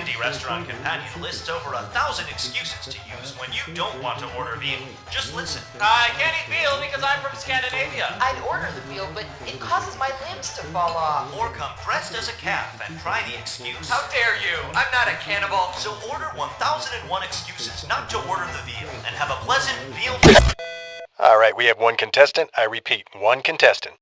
handy restaurant companion lists over 1,000 excuses to use when you don't want to order veal. Just listen. I can't eat veal because I'm from Scandinavia. I'd order the veal, but it causes my limbs to fall off. Or come dressed as a calf and try the excuse. How dare you? I'm not a cannibal. So order 1,001 excuses not to order the veal and have a pleasant veal. All right, we have one contestant. I repeat, one contestant.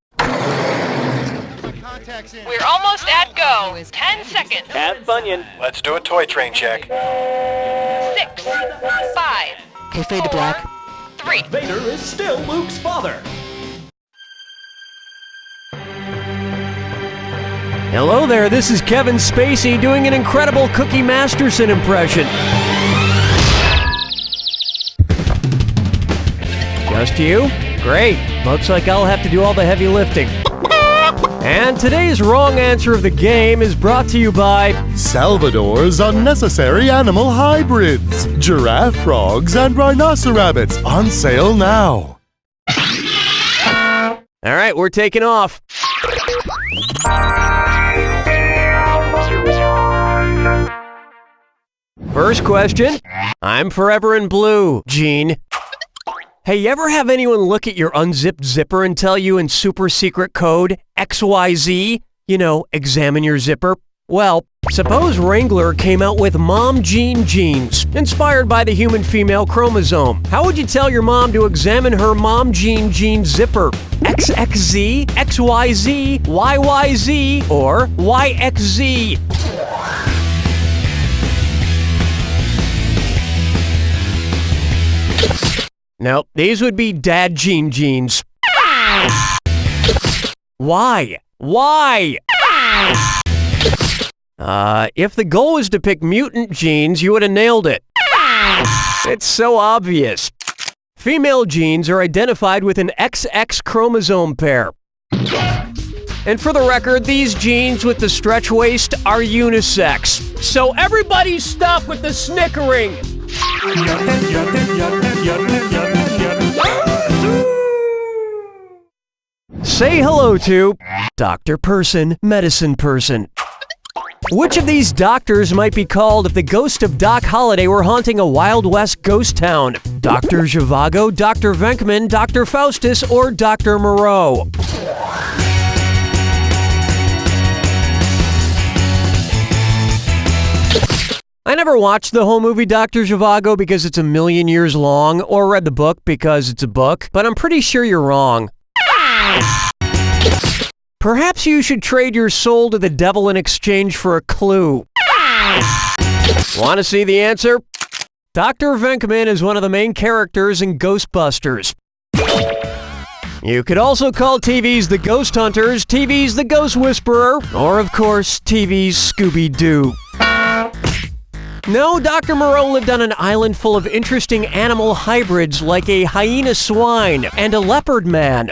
We're almost at go. 10 seconds. Cat Bunyan. Let's do a toy train check. 6, 5. Okay, fade to black. 3. Vader is still Luke's father. Hello there, this is Kevin Spacey doing an incredible Cookie Masterson impression. Just you? Great. Looks like I'll have to do all the heavy lifting. And today's wrong answer of the game is brought to you by Salvador's Unnecessary Animal Hybrids. Giraffe frogs and rhinoceros on sale now. All right, we're taking off. First question. I'm forever in blue, Gene. Hey, you ever have anyone look at your unzipped zipper and tell you in super secret code XYZ? You know, examine your zipper? Well, suppose Wrangler came out with Mom Jean jeans, inspired by the human female chromosome. How would you tell your mom to examine her Mom Jean jean zipper? XXZ, XYZ, YYZ, or YXZ? Nope, these would be Dad Jean jeans. Why? Why? If the goal was to pick mutant genes, you would have nailed it. It's so obvious. Female genes are identified with an XX chromosome pair. And for the record, these genes with the stretch waist are unisex. So everybody stop with the snickering! Say hello to Dr. Person, Medicine Person. Which of these doctors might be called if the ghost of Doc Holliday were haunting a Wild West ghost town? Dr. Zhivago, Dr. Venkman, Dr. Faustus, or Dr. Moreau? I never watched the whole movie Dr. Zhivago because it's a million years long, or read the book because it's a book, but I'm pretty sure you're wrong. Perhaps you should trade your soul to the devil in exchange for a clue. Want to see the answer? Dr. Venkman is one of the main characters in Ghostbusters. You could also call TV's The Ghost Hunters, TV's The Ghost Whisperer, or of course, TV's Scooby-Doo. No, Dr. Moreau lived on an island full of interesting animal hybrids like a hyena swine and a leopard man.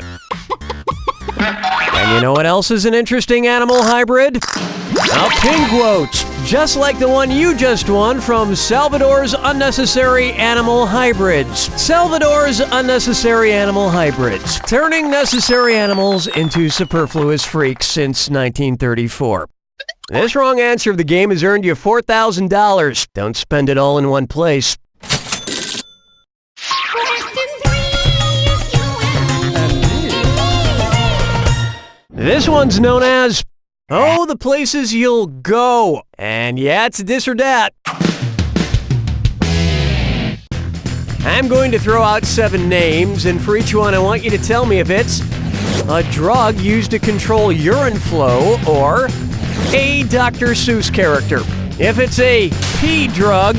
And you know what else is an interesting animal hybrid? A pingwoat, just like the one you just won from Salvador's Unnecessary Animal Hybrids. Salvador's Unnecessary Animal Hybrids, turning necessary animals into superfluous freaks since 1934. This wrong answer of the game has earned you $4,000. Don't spend it all in one place. This one's known as, oh, the places you'll go. And yeah, it's this or that. I'm going to throw out 7 names, and for each one I want you to tell me if it's a drug used to control urine flow or a Dr. Seuss character. If it's a pee drug,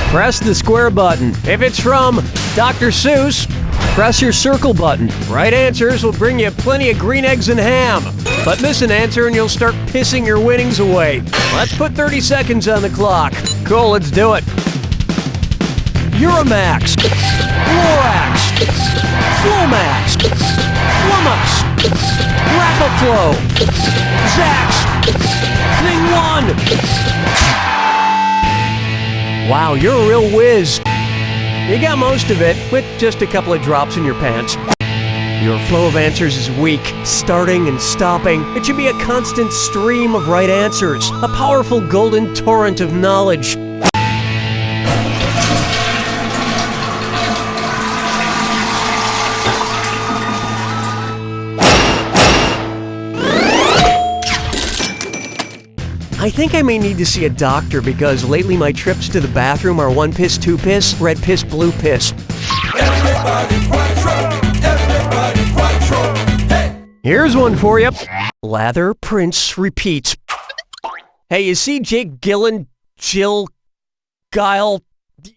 press the square button. If it's from Dr. Seuss, press your circle button. Right answers will bring you plenty of green eggs and ham. But miss an answer and you'll start pissing your winnings away. Let's put 30 seconds on the clock. Cool, let's do it. Uramax, Lorax, Flomax, Flumux, Rapaflow, Zax, Thing 1. Wow, you're a real whiz. You got most of it, with just a couple of drops in your pants. Your flow of answers is weak, starting and stopping. It should be a constant stream of right answers, a powerful golden torrent of knowledge. I think I may need to see a doctor because lately my trips to the bathroom are 1 piss, 2 piss, red piss, blue piss. Here's one for you. Lather, Prince, repeat. Hey, you see Jake Gyllenhaal?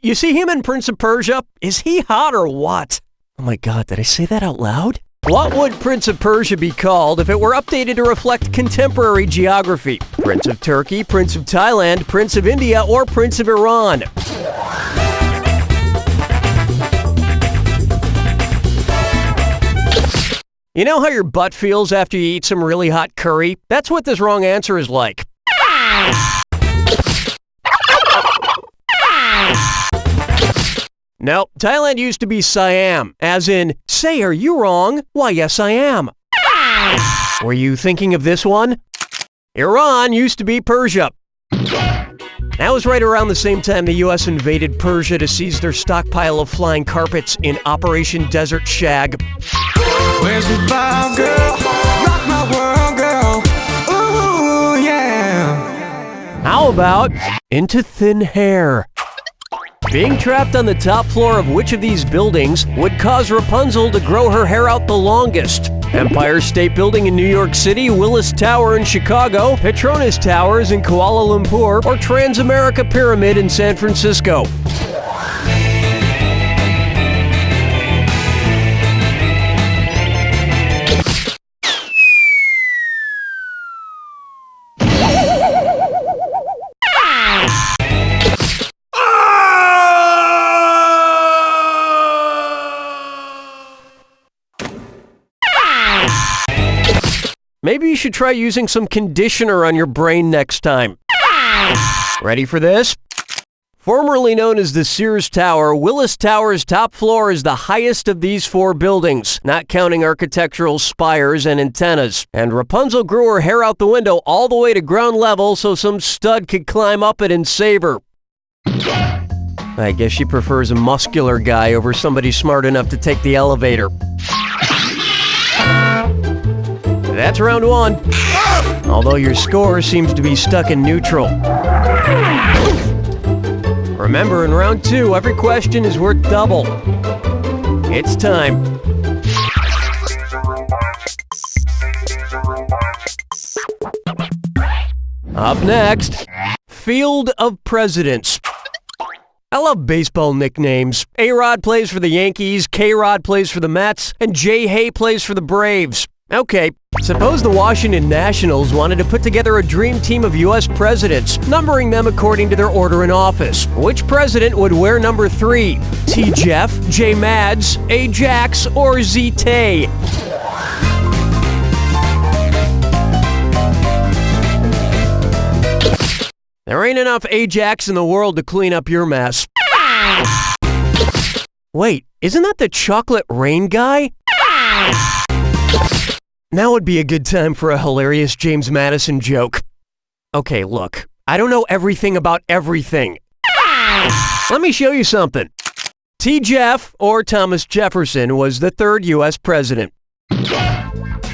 You see him in Prince of Persia? Is he hot or what? Oh my God, did I say that out loud? What would Prince of Persia be called if it were updated to reflect contemporary geography? Prince of Turkey, Prince of Thailand, Prince of India, or Prince of Iran? You know how your butt feels after you eat some really hot curry? That's what this wrong answer is like. No, Thailand used to be Siam, as in, say, are you wrong? Why, yes, I am. Were you thinking of this one? Iran used to be Persia. That was right around the same time the U.S. invaded Persia to seize their stockpile of flying carpets in Operation Desert Shag. Where's the vibe, girl? Rock my world, girl. Ooh, yeah. How about Into Thin Hair? Being trapped on the top floor of which of these buildings would cause Rapunzel to grow her hair out the longest? Empire State Building in New York City, Willis Tower in Chicago, Petronas Towers in Kuala Lumpur, or Transamerica Pyramid in San Francisco? Maybe you should try using some conditioner on your brain next time. Ready for this? Formerly known as the Sears Tower, Willis Tower's top floor is the highest of these 4 buildings, not counting architectural spires and antennas. And Rapunzel grew her hair out the window all the way to ground level so some stud could climb up it and save her. I guess she prefers a muscular guy over somebody smart enough to take the elevator. That's round 1. Although your score seems to be stuck in neutral. Remember, in round 2, every question is worth double. It's time. Up next, Field of Presidents. I love baseball nicknames. A-Rod plays for the Yankees, K-Rod plays for the Mets, and J-Hay plays for the Braves. Okay, suppose the Washington Nationals wanted to put together a dream team of U.S. presidents, numbering them according to their order in office. Which president would wear number 3? T. Jeff, J. Mads, A. Jax, or Z. Tay? There ain't enough Ajax in the world to clean up your mess. Wait, isn't that the chocolate rain guy? Now would be a good time for a hilarious James Madison joke. Okay, look, I don't know everything about everything. Let me show you something. T. Jeff, or Thomas Jefferson, was the 3rd U.S. president.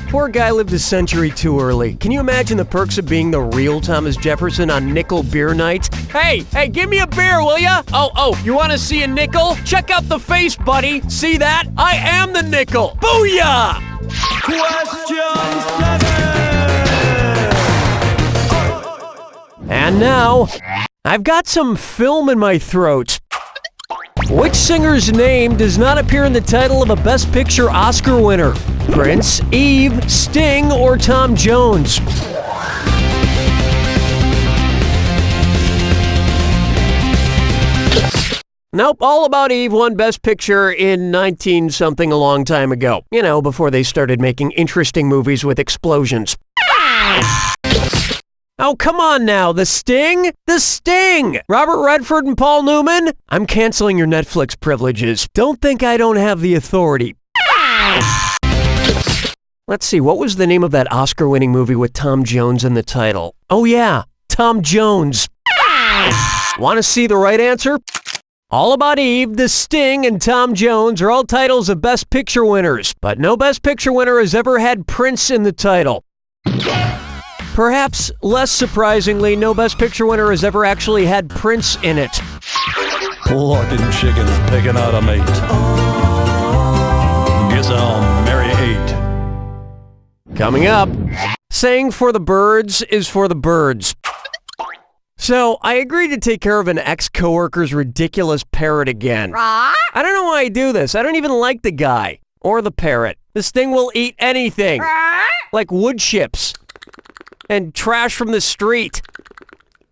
Poor guy lived a century too early. Can you imagine the perks of being the real Thomas Jefferson on nickel beer night? Hey, give me a beer, will ya? Oh, you want to see a nickel? Check out the face, buddy. See that? I am the nickel. Booyah! Question 7. And now, I've got some film in my throat. Which singer's name does not appear in the title of a Best Picture Oscar winner? Prince, Eve, Sting, or Tom Jones? Nope, All About Eve won Best Picture in 19-something a long time ago. You know, before they started making interesting movies with explosions. Oh, come on now, The Sting? The Sting! Robert Redford and Paul Newman? I'm canceling your Netflix privileges. Don't think I don't have the authority. Let's see, what was the name of that Oscar-winning movie with Tom Jones in the title? Oh yeah, Tom Jones. Want to see the right answer? All About Eve, The Sting, and Tom Jones are all titles of Best Picture winners, but no Best Picture winner has ever had Prince in the title. Perhaps less surprisingly, no Best Picture winner has ever actually had Prince in it. Plucking chickens, picking out a mate. Guess I'll marry 8. Coming up, saying for the birds is for the birds. So, I agreed to take care of an ex-coworker's ridiculous parrot again. I don't know why I do this. I don't even like the guy. Or the parrot. This thing will eat anything. Like wood chips. And trash from the street.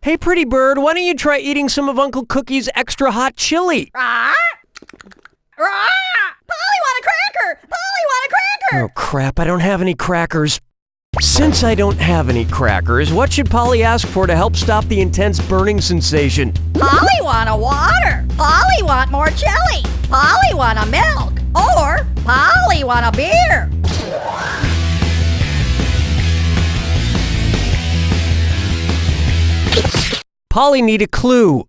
Hey, pretty bird, why don't you try eating some of Uncle Cookie's extra hot chili? Polly want a cracker! Polly want a cracker! Oh, crap, I don't have any crackers. Since I don't have any crackers, what should Polly ask for to help stop the intense burning sensation? Polly want a water! Polly want more chili! Polly want a milk! Or Polly want a beer! Polly need a clue.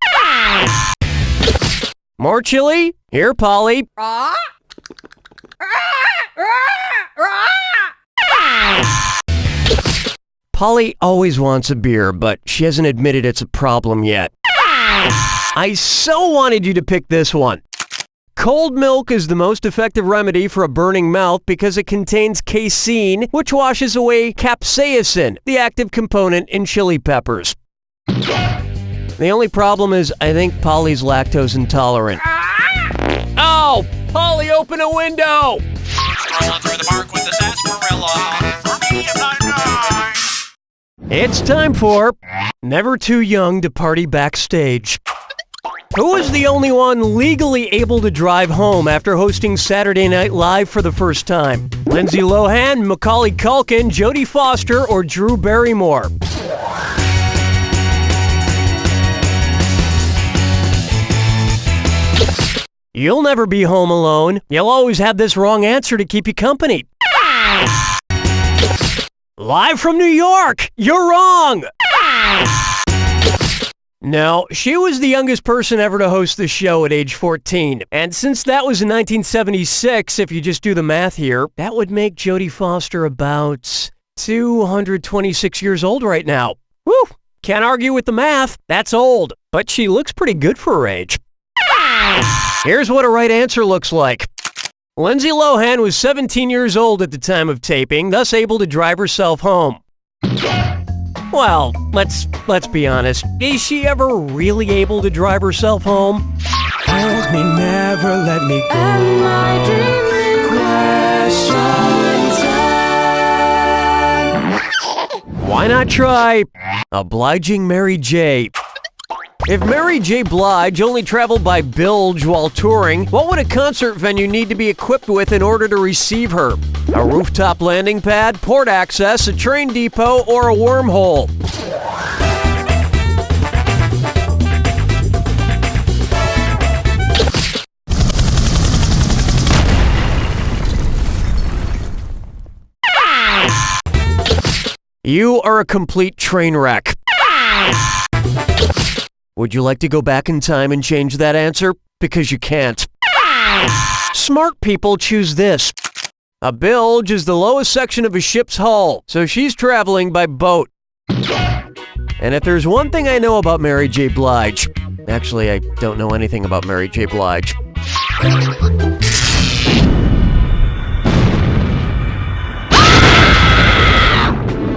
More chili? Here, Polly. Polly always wants a beer, but she hasn't admitted it's a problem yet. I so wanted you to pick this one. Cold milk is the most effective remedy for a burning mouth because it contains casein, which washes away capsaicin, the active component in chili peppers. The only problem is I think Polly's lactose intolerant. Oh! Polly, open a window! Strolling through the park with the sarsaparilla. For me, I'm not nine. It's time for Never Too Young to Party Backstage. Who was the only one legally able to drive home after hosting Saturday Night Live for the first time? Lindsay Lohan, Macaulay Culkin, Jodie Foster, or Drew Barrymore? You'll never be home alone. You'll always have this wrong answer to keep you company. Live from New York! You're wrong! No, she was the youngest person ever to host the show at age 14. And since that was in 1976, if you just do the math here, that would make Jodie Foster about 226 years old right now. Woo! Can't argue with the math. That's old. But she looks pretty good for her age. Here's what a right answer looks like. Lindsay Lohan was 17 years old at the time of taping, thus able to drive herself home. Well, let's be honest. Is she ever really able to drive herself home? Hold me, never let me go. Am I dreaming? Why not try Obliging Mary J? If Mary J. Blige only traveled by bilge while touring, what would a concert venue need to be equipped with in order to receive her? A rooftop landing pad, port access, a train depot, or a wormhole? You are a complete train wreck. Would you like to go back in time and change that answer? Because you can't. Smart people choose this. A bilge is the lowest section of a ship's hull, so she's traveling by boat. And if there's one thing I know about Mary J. Blige, actually, I don't know anything about Mary J. Blige.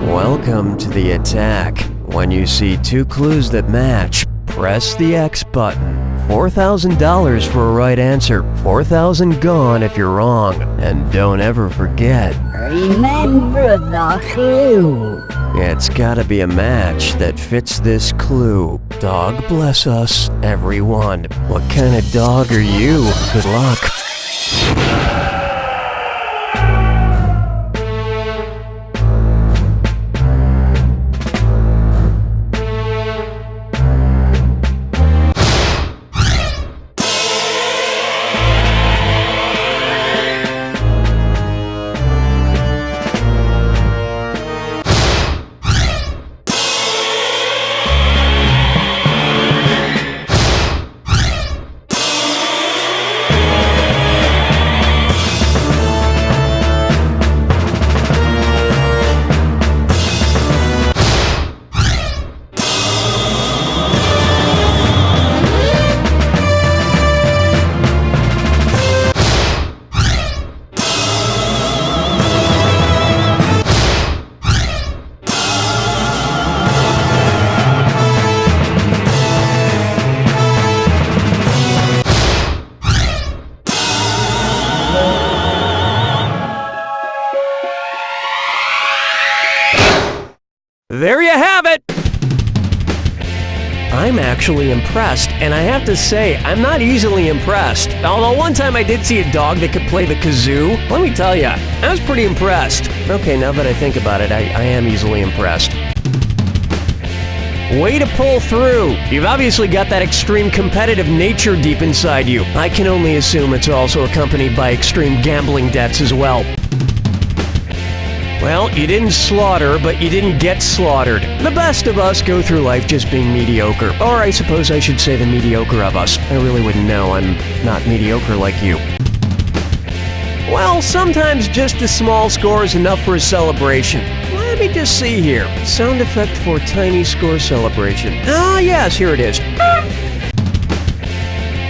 Welcome to the attack. When you see two clues that match, press the X button. $4,000 for a right answer. $4,000 gone if you're wrong. And don't ever forget, Remember the clue. it's gotta be a match that fits this clue. Dog bless us, everyone. What kind of dog are you? Good luck. actually impressed, and I have to say, I'm not easily impressed. Although one time I did see a dog that could play the kazoo. Let me tell ya, I was pretty impressed. Okay, now that I think about it, I am easily impressed. Way to pull through! You've obviously got that extreme competitive nature deep inside you. I can only assume it's also accompanied by extreme gambling debts as well. Well, you didn't slaughter, but you didn't get slaughtered. The best of us go through life just being mediocre. Or I suppose I should say the mediocre of us. I really wouldn't know. I'm not mediocre like you. Well, sometimes just a small score is enough for a celebration. Let me just see here. Sound effect for tiny score celebration. Ah, yes, here it is.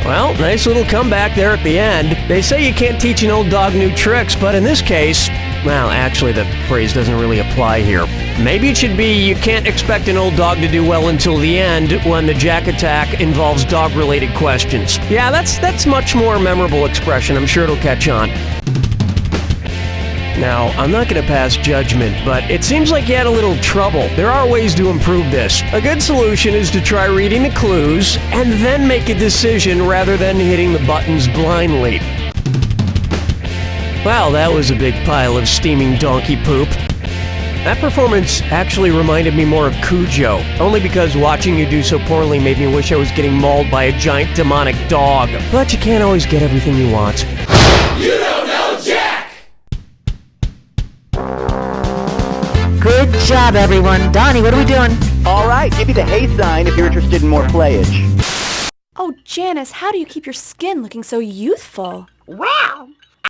Well, nice little comeback there at the end. They say you can't teach an old dog new tricks, but in this case, well, actually the phrase doesn't really apply here. Maybe it should be you can't expect an old dog to do well until the end when the jack attack involves dog-related questions. Yeah, that's much more memorable expression. I'm sure it'll catch on. Now, I'm not going to pass judgment, but it seems like you had a little trouble. There are ways to improve this. A good solution is to try reading the clues and then make a decision rather than hitting the buttons blindly. Wow, that was a big pile of steaming donkey poop. That performance actually reminded me more of Cujo, only because watching you do so poorly made me wish I was getting mauled by a giant demonic dog. But you can't always get everything you want. You don't know Jack! Good job, everyone. Donnie, what are we doing? All right, give me the hey sign if you're interested in more playage. Oh, Janice, how do you keep your skin looking so youthful? Well,